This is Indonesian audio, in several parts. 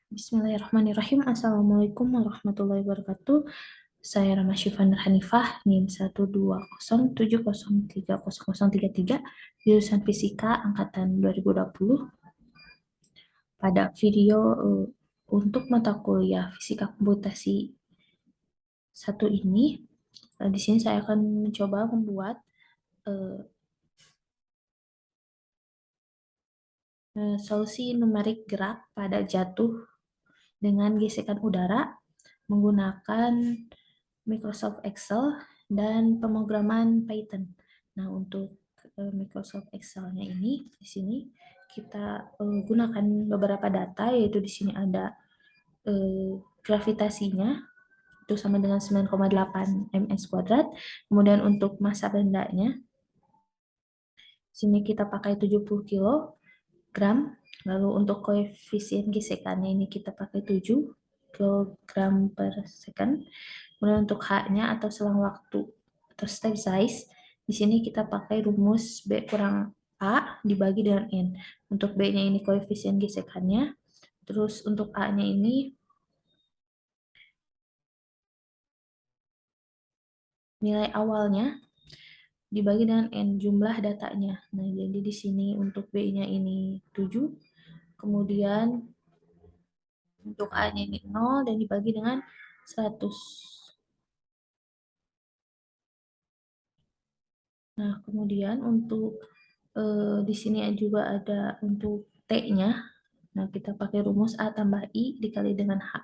Bismillahirrahmanirrahim. Assalamualaikum warahmatullahi wabarakatuh. Saya Rama Syifan Hanifah, NIM 1207030030033, jurusan Fisika Angkatan 2020. Pada video untuk mata kuliah Fisika Komputasi 1 ini, di sini saya akan mencoba membuat eh, solusi numerik gerak pada jatuh dengan gesekan udara menggunakan Microsoft Excel dan pemrograman Python. Nah, untuk Microsoft Excel-nya ini di sini kita gunakan beberapa data, yaitu di sini ada gravitasinya itu sama dengan 9,8 ms kuadrat. Kemudian untuk massa bendanya sini kita pakai 70 kilogram. Lalu untuk koefisien gesekannya ini kita pakai 7 kilogram per second. Kemudian untuk H-nya atau selang waktu atau step size, di sini kita pakai rumus B kurang A dibagi dengan N. Untuk B-nya ini koefisien gesekannya. Terus untuk A-nya ini nilai awalnya dibagi dengan N jumlah datanya. Nah, jadi di sini untuk B-nya ini 7, kemudian untuk A-nya ini 0 dan dibagi dengan 100. Nah, kemudian untuk di sini juga ada untuk T-nya. Nah, kita pakai rumus A tambah I dikali dengan H.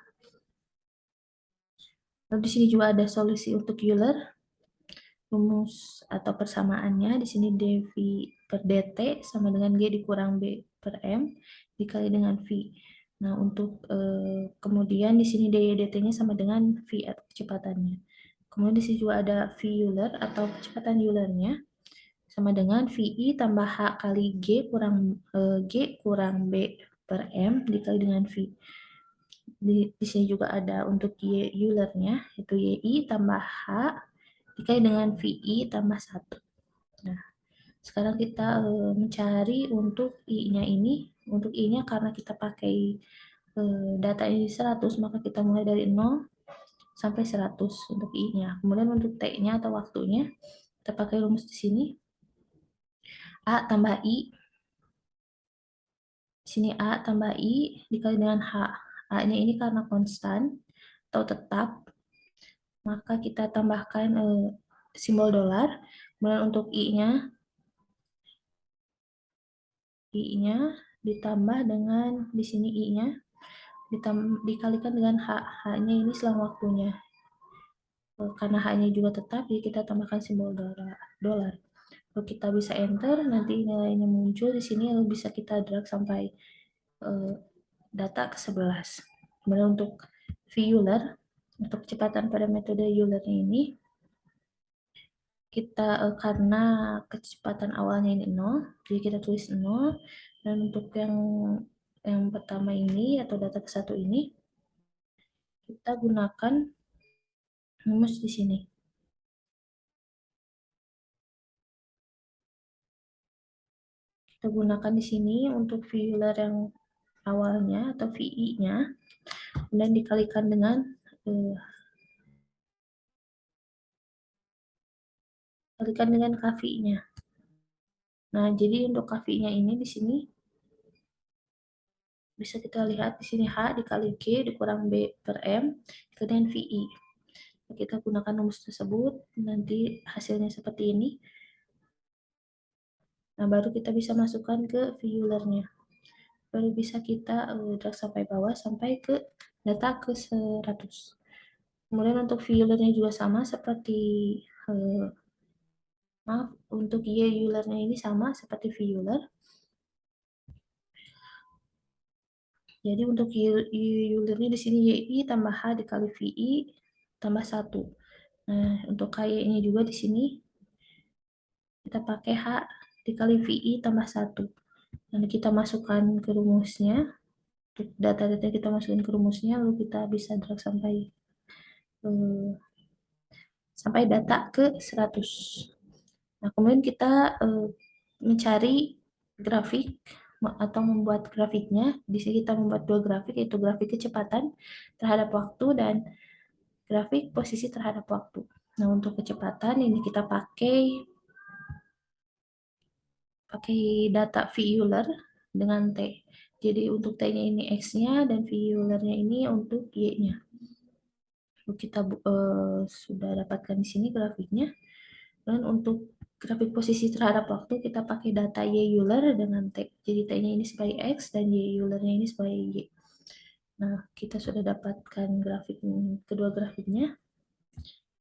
Lalu di sini juga ada solusi untuk Euler. Rumus atau persamaannya di sini dV per dt sama dengan G dikurang B per M dikali dengan V. Nah, untuk kemudian di sini dY dt-nya sama dengan V atau kecepatannya. Kemudian di sini juga ada V Euler atau kecepatan Eulernya sama dengan VI tambah H kali G kurang B per M dikali dengan V. Di sini juga ada untuk Y Euler-nya, yaitu YI tambah H dikali dengan VI tambah 1. Nah, sekarang kita mencari untuk I-nya ini. Untuk I-nya karena kita pakai data ini 100, maka kita mulai dari 0 sampai 100 untuk I-nya. Kemudian untuk T-nya atau waktunya, kita pakai rumus di sini. A tambah I, di sini A tambah I dikali dengan H. A-nya ini karena konstan atau tetap, maka kita tambahkan simbol dolar. Kemudian untuk I-nya ditambah dengan di sini I-nya dikalikan dengan H. H-nya ini selang waktunya. Karena H-nya juga tetap, jadi kita tambahkan simbol dolar. Lalu kita bisa enter, nanti nilainya muncul di sini, lalu bisa kita drag sampai data ke 11. Kemudian untuk V Euler, untuk kecepatan pada metode Euler ini, kita karena kecepatan awalnya ini 0, jadi kita tulis 0. Dan untuk yang pertama ini atau data ke satu ini, kita gunakan rumus di sini. Kita gunakan di sini untuk V Euler yang awalnya atau VI-nya, dan dikalikan dengan KV-nya. Nah, jadi untuk KV-nya ini di sini bisa kita lihat di sini H dikali G dikurang B per M kemudian VI. Kita gunakan rumus tersebut, nanti hasilnya seperti ini. Nah, baru kita bisa masukkan ke V Euler-nya. Baru bisa kita drag sampai bawah sampai ke data ke 100. Kemudian untuk V Euler-nya juga sama seperti untuk Y Euler-nya ini sama seperti V Euler. Jadi untuk Euler-nya di sini YI tambah H dikali VI tambah 1. Nah, untuk KY ini juga di sini kita pakai H dikali VI tambah 1. Nanti kita masukkan ke rumusnya. Untuk data-data kita masukin ke rumusnya, lalu kita bisa drag sampai data ke 100. Nah, kemudian kita mencari grafik atau membuat grafiknya. Di sini kita membuat dua grafik, yaitu grafik kecepatan terhadap waktu dan grafik posisi terhadap waktu. Nah, untuk kecepatan ini kita pakai data V Euler dengan T. Jadi untuk T-nya ini X-nya dan V Euler-nya ini untuk Y-nya. Kita sudah dapatkan di sini grafiknya. Dan untuk grafik posisi terhadap waktu kita pakai data Y Euler dengan T. Jadi T-nya ini sebagai X dan Y Euler-nya ini sebagai Y. Nah, kita sudah dapatkan grafik kedua grafiknya.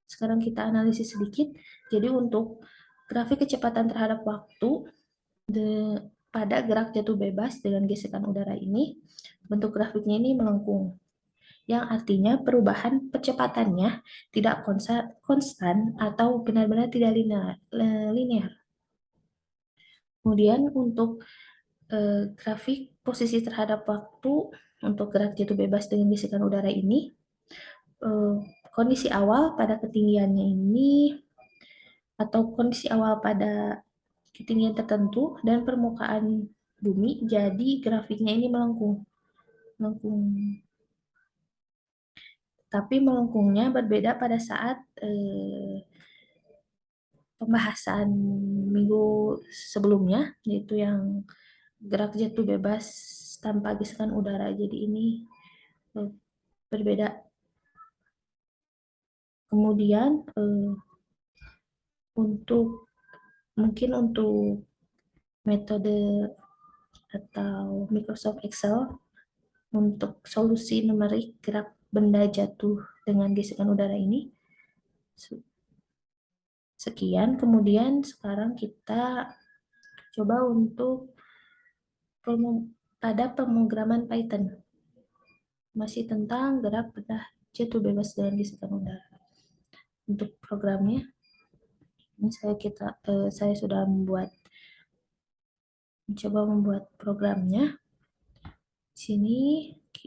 Sekarang kita analisis sedikit. Jadi untuk grafik kecepatan terhadap waktu pada gerak jatuh bebas dengan gesekan udara ini, bentuk grafiknya ini melengkung, yang artinya perubahan kecepatannya tidak konstan atau benar-benar tidak linear. Kemudian untuk grafik posisi terhadap waktu untuk gerak jatuh bebas dengan gesekan udara ini, kondisi awal pada ketinggiannya ini atau kondisi awal pada ketinggian tertentu dan permukaan bumi, jadi grafiknya ini melengkung. Tapi melengkungnya berbeda pada saat pembahasan minggu sebelumnya, yaitu yang gerak jatuh bebas tanpa gesekan udara. Jadi ini berbeda. Kemudian mungkin untuk metode atau Microsoft Excel untuk solusi numerik gerak benda jatuh dengan gesekan udara ini. Sekian, kemudian sekarang kita coba untuk pada pemrograman Python. Masih tentang gerak benda jatuh bebas dengan gesekan udara. Untuk programnya, ini saya sudah mencoba membuat programnya. Di sini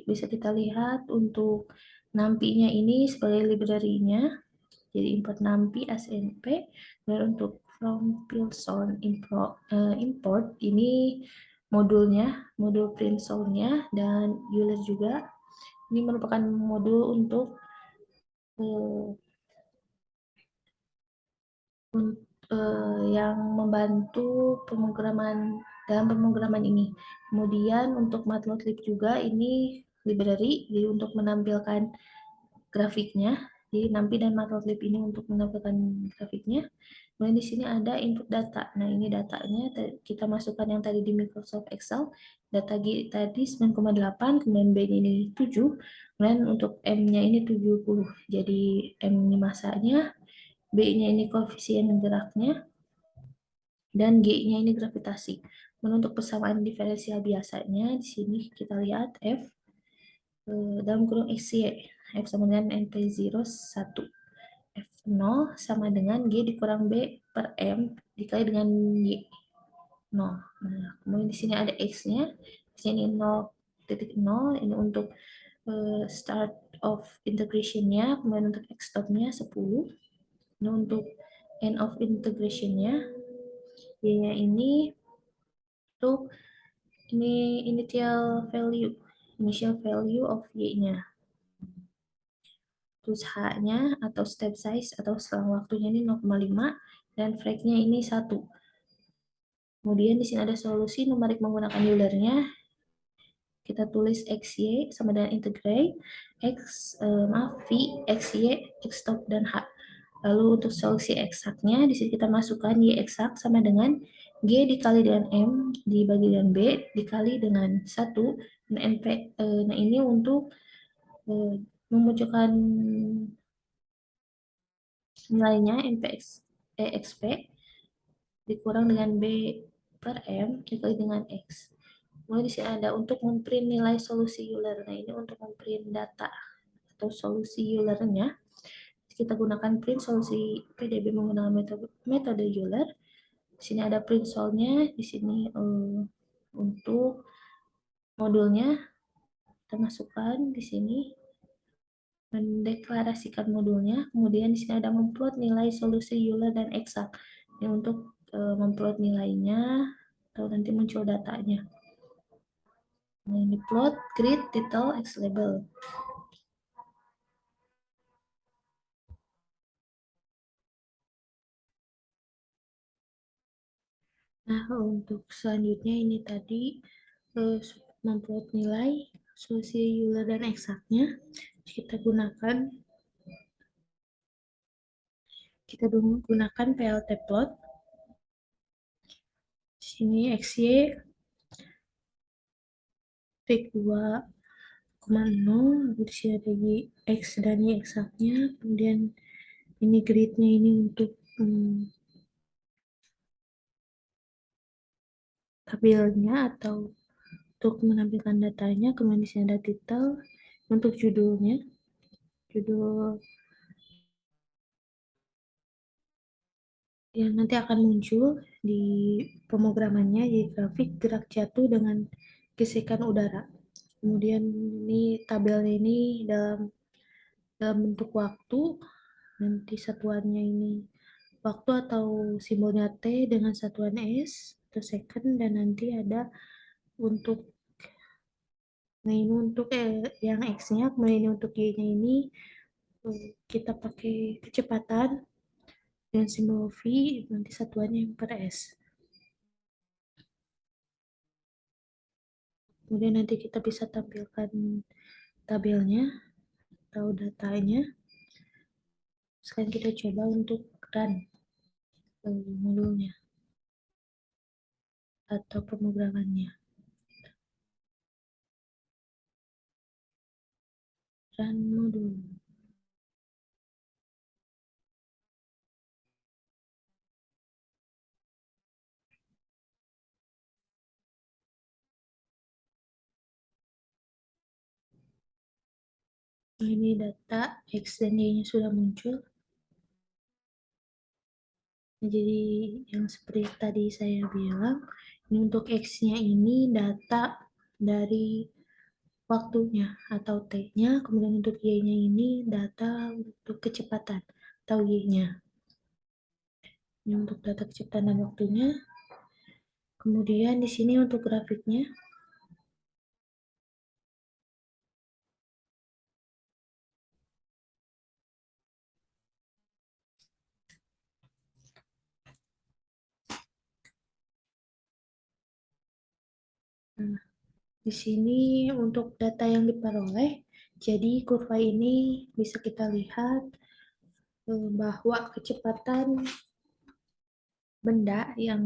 bisa kita lihat untuk NumPy-nya ini sebagai library-nya. Jadi import NumPy ASNP, dan untuk from Pilson import ini modulnya, modul print sound-nya, dan Euler juga. Ini merupakan modul untuk yang membantu dalam pemrograman ini. Kemudian untuk Matplotlib juga ini library, jadi untuk menampilkan grafiknya. Jadi NumPy dan Matplotlib ini untuk menampilkan grafiknya. Kemudian di sini ada input data. Nah, ini datanya kita masukkan yang tadi di Microsoft Excel. Data G tadi 9,8, kemudian B-nya ini 7, kemudian untuk M-nya ini 70. Jadi M ini masanya, B-nya ini koefisien geraknya, dan G-nya ini gravitasi. Kemudian untuk persamaan diferensial biasanya, di sini kita lihat F dalam kurung XY. F sama dengan NP0 1. F0 sama dengan G dikurang B per M dikali dengan Y. 0. Nah, kemudian di sini ada X-nya. Di sini 0.0. Ini untuk start of integration-nya. Kemudian untuk X stop-nya 10. Ini untuk end of integration-nya. Y-nya ini untuk initial value of Y-nya. Terus H-nya atau step size atau selang waktunya ini 0,5 dan frag-nya ini 1. Kemudian di sini ada solusi numerik menggunakan Euler-nya. Kita tulis XY sama dengan integrate V, XY, X stop, dan H. Lalu untuk solusi eksaknya, di sini kita masukkan Y eksak sama dengan G dikali dengan M dibagi dengan B dikali dengan 1. Dan NP, nah ini untuk memunculkan nilainya EXP dikurang dengan B per M dikali dengan X. Kemudian di sini ada untuk memprint nilai solusi Euler. Nah, ini untuk memprint data atau solusi Euler-nya. Kita gunakan print solusi PDB menggunakan metode Euler. Di sini ada print sol-nya, di sini untuk modulnya kita masukkan di sini, mendeklarasikan modulnya. Kemudian di sini ada memplot nilai solusi Euler dan eksak. Ini untuk memplot nilainya atau nanti muncul datanya. Nah, ini plot, grid, title, X label. Nah, untuk selanjutnya ini tadi memplot nilai solusi Euler dan eksaknya. Kita gunakan PLT plot. Di sini XY peak 2,0, di sini ada Y, X dan Y eksaknya. Kemudian ini gridnya ini untuk tabelnya atau untuk menampilkan datanya. Kemudian di sini ada title untuk judulnya, judul yang nanti akan muncul di pemrogramannya di grafik gerak jatuh dengan gesekan udara. Kemudian ini tabelnya ini dalam dalam bentuk waktu, nanti satuannya ini waktu atau simbolnya T dengan satuan S atau second, dan nanti ada untuk ini untuk yang X-nya, kemudian ini untuk Y-nya ini kita pakai kecepatan dengan simbol V, nanti satuannya per S. Kemudian nanti kita bisa tampilkan tabelnya atau datanya. Sekarang kita coba untuk run modulnya atau pemrogramannya. Run modul. Nah, ini data X dan Y-nya sudah muncul. Nah, jadi yang seperti tadi saya bilang, ini untuk X-nya ini data dari waktunya atau T-nya, kemudian untuk Y-nya ini data untuk kecepatan atau Y-nya. Ini untuk data kecepatan dan waktunya. Kemudian di sini untuk grafiknya. Nah, di sini untuk data yang diperoleh, jadi kurva ini bisa kita lihat bahwa kecepatan benda yang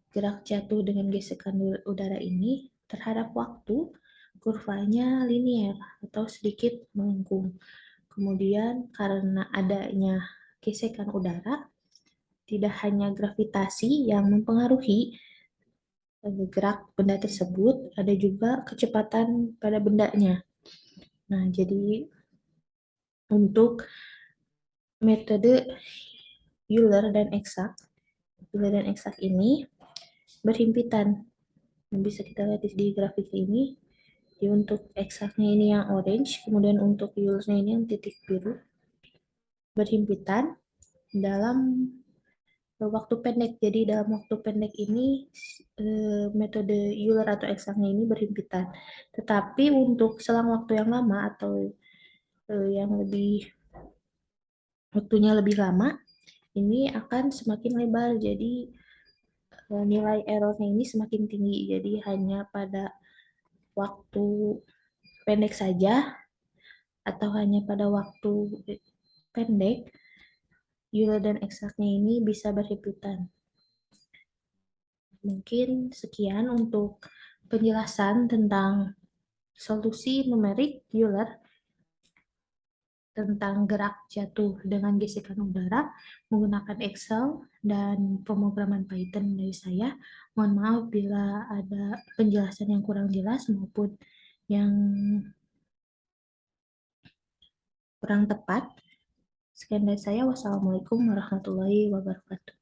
gerak jatuh dengan gesekan udara ini terhadap waktu, kurvanya linier atau sedikit melengkung. Kemudian karena adanya gesekan udara, tidak hanya gravitasi yang mempengaruhi gerak benda tersebut, ada juga kecepatan pada bendanya. Nah, jadi untuk metode Euler dan eksak ini berhimpitan. Yang bisa kita lihat di grafik ini, jadi untuk eksaknya ini yang orange, kemudian untuk Eulernya ini yang titik biru, berhimpitan dalam waktu pendek. Jadi dalam waktu pendek ini metode Euler atau eksaknya ini berhimpitan. Tetapi untuk selang waktu yang lama atau yang lebih waktunya lebih lama, ini akan semakin lebar. Jadi nilai errornya ini semakin tinggi. Jadi hanya pada waktu pendek saja atau hanya pada waktu pendek, Euler dan eksaknya ini bisa berhimpitan. Mungkin sekian untuk penjelasan tentang solusi numerik Euler tentang gerak jatuh dengan gesekan udara menggunakan Excel dan pemrograman Python dari saya. Mohon maaf bila ada penjelasan yang kurang jelas maupun yang kurang tepat. Sekian dari saya. Wassalamualaikum warahmatullahi wabarakatuh.